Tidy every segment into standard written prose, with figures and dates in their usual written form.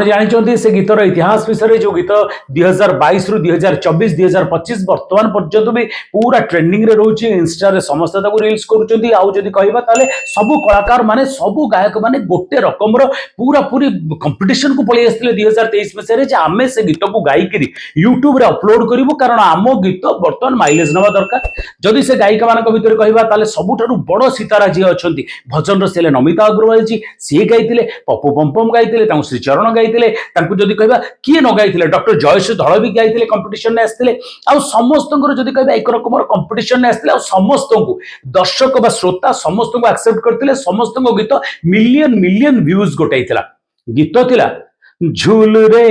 जानते से गीतर इतिहास विषय जो गीत 2022 रु 2024 2025 वर्तमान पर्यंत भी पूरा ट्रेंडिंग रे रोचे इंस्टा रे समस्त रील्स करूछंती। आउ जदी कहबा ताले सब कलाकार माने सब गायक माने गोटे रकम रो पूरा पूरी कंपटीशन को पळी आस्थिले 2023 में से आमे से गीत को गाई करी यूट्यूब रे अपलोड करिवो कारण आम गीत वर्तमान माइलेज नवा दरकार। जदी से गायिका मानक भितर कहबा ताले सबुठारु बड़ सितारा जे अछंती भजन रो सेले नमिता अग्रवाल जी सी गाइतिले, पप्पू पमपम गाइतिले, तांको श्रीचरण गाइतिले, तांको जदी कहबा किए न गाइतिले डॉक्टर जयश्री धड़ भी गाइतिले कंपटीशन ने आस्थिले। आ समस्त जदी कहबा एक रकम कंपटीशन ने आस्थिले आ समस्त को दर्शक बा श्रोता समस्त को एक्सेप्ट करथिले। समस्त को गीत मिलियन मिलियन व्यूज गोटाइथिला। गीत थिला झूल रे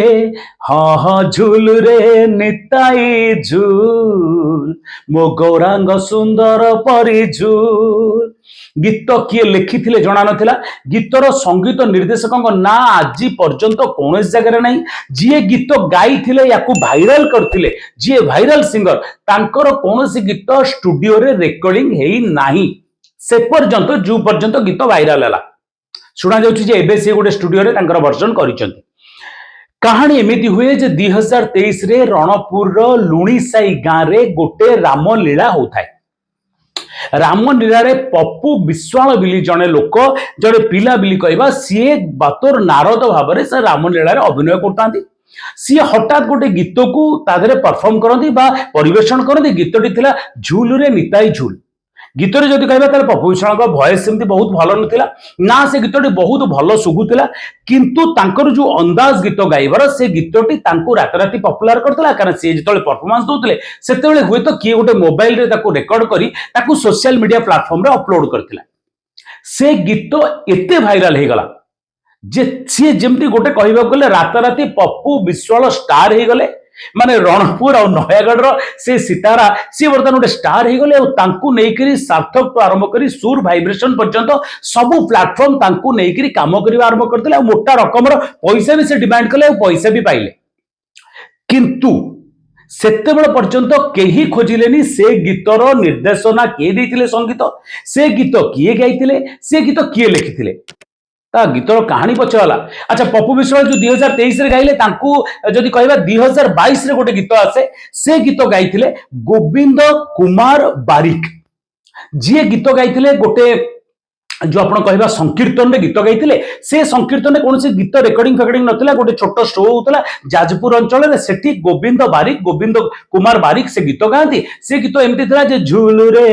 हाँ हाँ झूल रे निताई झूल मो गौरांग सुंदर परी झूल। गीत किए लिखिथिले जणा नथिला। गीतर संगीत निर्देशक ना आज पर्यंत कौन जगह नहीं। जी गीत गाइथिले याकू भाइराल करथिले जी भाइराल सिंगर तांकर कौन गीत स्टूडियो रे रिकॉर्डिंग हेई नाही से पर्यंत जो पर्यंत गीत भाइराल हला। सुना जाउछि जे एबे से गोटे स्टूडियो रे तांकर वर्जन करिसंती। कहानी एमिति हुए जे 2023 रे रणपुर लुणीसाई गाँव रे गोटे रामलीला होता है। रामलीला रे पप्पू विश्वाल बिली जने लोक जने पिला बिली कहबा सी बातोर नारद भाव से रामलीला रे अभिनय करतांती। सी हठात गोटे गीत को तादरे परफॉर्म करती बा परिवेषण करती। गीतटी थिला झूल रे निताई झूल। गीत रे जदि कहबा ताले पप्पू विश्वाल का वॉइस सेमती बहुत भलो नथिला ना से गीतटी बहुत भलो सुगुथिला किंतु तांकर जो अंदाज गीत गाइबार से गीतटी तांको रात राती पॉपुलर करथिला। कारण से जेतले परफॉर्मेंस दोतले सेतेबेले हुए तो किए गोटे मोबाइल रे ताको रिकॉर्ड करी ताको सोशल मीडिया प्लेटफॉर्म रे अपलोड करथिला। से गीत एते भाइराल हे गला जे सी जेमती गोटे कहबा गले रात राती पप्पू विश्वाल स्टार हे गले। माने रणपुर और नयागढ़ से सितारा सी बर्तमान गोटे स्टार हो गले। तांकू नेकरी सार्थक तो आरंभ करी सुर भाइब्रेशन पर्यंत सबु प्लेटफॉर्म तांकू नेकरी काम करबा आरंभ करथिले। मोटा रकम पैसा भी से डिमांड कले पैसा भी पाइले किंतु सेतेबेले पर्यंत केही खोजिलेनी से गीतर निर्देशना किए देथिले संगीत से गीत किए गाइथिले से गीत किए लिखिथिले ता गीतर कहानी पछवाला। अच्छा पप्पू विश्वाल जो 2023 रे गाइले तांकू जदि कहबा 2022 रे गोटे गीत आसे से गीत गाइथिले गोविंद कुमार बारिक। जी गीत गाइथिले गोटे जो आपण कहबा संकीर्तन रे गीत गाइथिले। से संकीर्तन रे कोनसे गीत रेकॉर्डिंग फेकॉर्डिंग नथिला गोटे छोटो शो होतला जाजपुर अंचल रे सेठी गोविंद कुमार बारिक से गीत गांती। से गीत एमती थिला जे झूल रे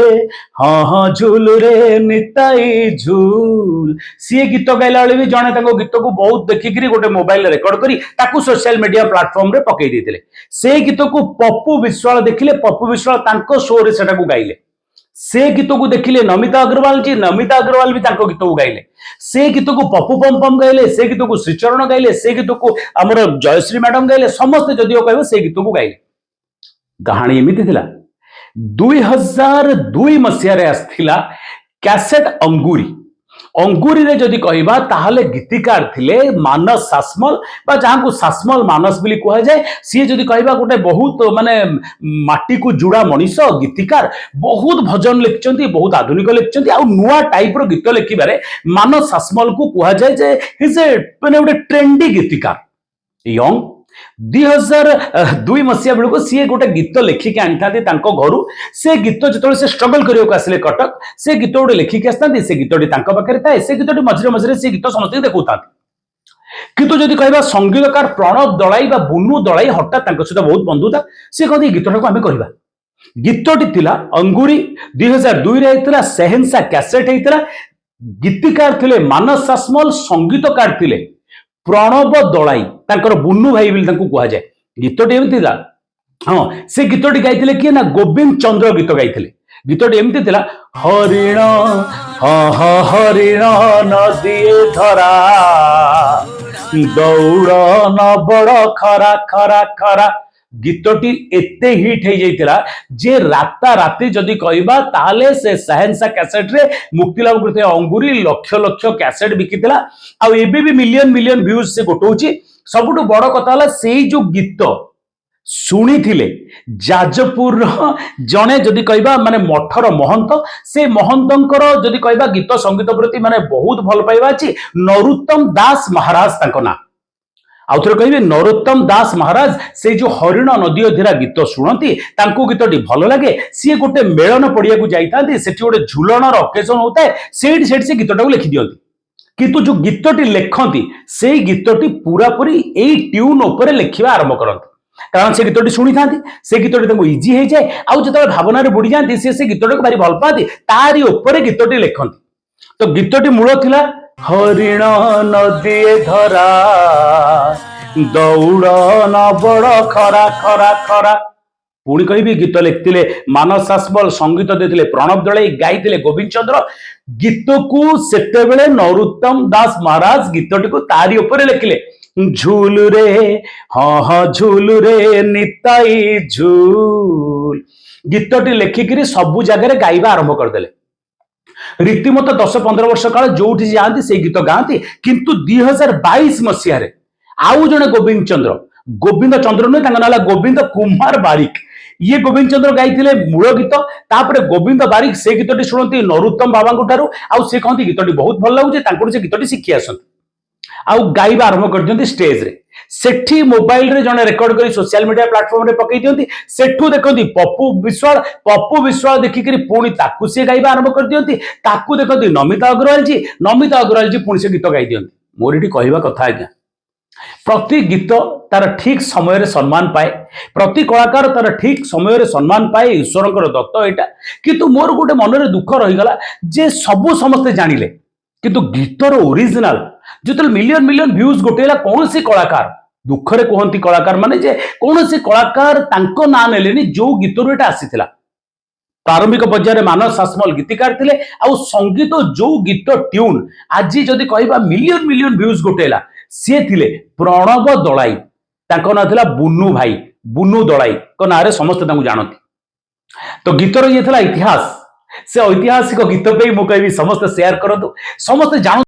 हाँ हाँ झूल रे निताई झूल। सी गीत गाइला बेले भी जने ताको गीत को बहुत देखिकरी गोटे मोबाइल रिकॉर्ड करी ताको सोशल मीडिया प्लेटफॉर्म रे पकई देथिले। से गीत को पप्पू विश्वाल देखिले पप्पू विश्वाल तांको शो रे सेटा को गाइले। से गीत को देखिले नमिता अग्रवाल जी नमिता अग्रवाल भी तांको गीत को गाइले। से गीत को पप्पू पमपम गाइले से गीत को श्रीचरण गाइले से गीत को हमर जयश्री मैडम गाइले समस्त जदिओ कहबे से गीत को गाइले। कहानी एमिति थिला 2002 मसिया रे आस्थिला कैसेट अंगूरी। अंगूरी रे जदि कहबा ताहले गीतिकार थिले मानस सासमल बा जहां को सासमल मानस बिली कहा जाए। सी जदि कहबा गोटे बहुत माने माटी को जुड़ा मनीष गीतिकार बहुत भजन लिखचंती बहुत आधुनिक लिखचंती आ नुआ टाइप रो गीत लिखिबारे मानस सासमल को कहा जाए जे हिज ए माने गोटे ट्रेंडी गीतिकार। यंग 2002 मसिया बेलू सी गोटे गीत लिखिक आनी घर से गीत जो से स्ट्रगल करने आसिले कटक से गीत गोटे लिखिक आसता से गीतटी पाखे थाए से गीतटी मझे मझे से गीत समस्त देखा किंतु जदि कहबा संगीतकार प्रणव दलाई बा बुनु दलाई हठात सहित बहुत बंधुता से कहते गीतटा को आम करवा। गीतटी थिला अंगूरी 2002 रे हेतिला सेहनसा कैसेट हेतिला। गीतिकार थिले मानस सासमल संगीतकार थिले प्रणव दलाई तांकर बुन्नू भाई बिल तांको कहा जाए। गीतटी एमती था हाँ से गीतटी गाइथिले किए ना गोविंद चंद्र गीत गाइथिले। गीतटी एमती थिला हरिण हाँ हाँ हरिण नदी धरा दौड़ न बड़ खरा खरा खरा। गीतटी एते हिट हो जाइतिला जे राता राती जदि कहबा ताले से सहनसा कैसेट रे मुक्ति लाभ करते अंगूरी लक्ष लक्ष कैसेट बिकितिला आ एबे भी मिलियन मिलियन व्यूज से गोटौची। सबुठु बड़ कथा हला सेई जो गीत शुणी थिले जाजपुर जने जदि कहबा माने मठर महंत से महंतंकर जदि कहबा गीत संगीत प्रति माने बहुत भल पाइबा अछि नरोत्तम दास महाराज तांको ना। आउ थे कहे नरोत्तम दास महाराज से जो हरिण नदी अधीरा गीत शुणती गीतटी भल लगे सी गोटे मेलन पड़िया को जाती से गोटे झुलणर अकेजन होता है से गीतटा लिखि दिखती किंतु जो गीतटी लेखती से गीतटी पूरा पूरी यही ट्यून उपर लिखा आरंभ करती कारण से गीतटी शुणी था से गीतटी इजी हो जाए आउ जो भावना बुड़ी जाती से गीतटी भारी भल पाती तारी उपर गीतटी लिखती तो गीतटी मूल थिला हरिण नदी धरा दौड़ न बड़ खरा खरा खरा पुणी कहि गीत लिखते मानस आसबल संगीत देते प्रणव दले गाई गोविंद चंद्र गीत को सेतेबेले नरोत्तम दास महाराज गीतटी को तारी उपर लिखिले झूल रे हाँ हाँ झूल रे निताई झूल गीतटी लिखिकी सबु जगह गाइबा आरंभ करदे रीतिमत 10-15 वर्ष काल जो जाती से गीत गाती किंतु 2022 मसीह आउ जड़े गोविंद चंद्र नुहे ना गोविंद कुमार बारिक ये गोविंद चंद्र गाई मूल गीत तापर गोविंद बारिक से गीतटी शुणती नरोत्तम बाबा ठारू आउ से कहती गीतटी बहुत भल लगुचे से गीतटी शिखी आसती आउ गाइबा आरंभ कर स्टेज रे सेठी मोबाइल रे जने रेकॉर्ड करी सोशल मीडिया प्लेटफॉर्म रे पकई दियंती सेठू देखंती पप्पू विश्वाल देखिकरी पुणी ताकू से गाइबा आरंभ कर दियंती ताकू देखंती नमिता अग्रवाल जी पुणी से गीत गाई दियंती मोर एठी कहवा कथा आज्ञा प्रति गीत तार ठीक समय रे सम्मान पाए प्रति कलाकार तार ठीक समय रे सम्मान पाए ईश्वरंकर दत्त एटा किंतु मोर गोटे मन रे दुख रही गला जे सबु समस्ते जानिले किंतु गीतर ओरिजिनल जो मिलियन मिलियन व्यूज गोटेला कौन सी कलाकार दुखरे कहती कलाकार माने जे कौन सी कलाकार तांको ना नेलेनी जो गीतरु एटा आसीथिला प्रारंभिक पर्यायर मानस आसमल गीतिकार थिले आउ संगीत जो गीत ट्यून आज जदि कहबा मिलियन मिलियन व्यूज गोटेला सी थिले प्रणव दलाई तांको ना थिला बुन्नू दलाई को नारे समस्त तांको जानती तो गीतर ये थिला इतिहास से ऐतिहासिक गीत पे मु कहबी समस्त शेयर करतु समस्त जान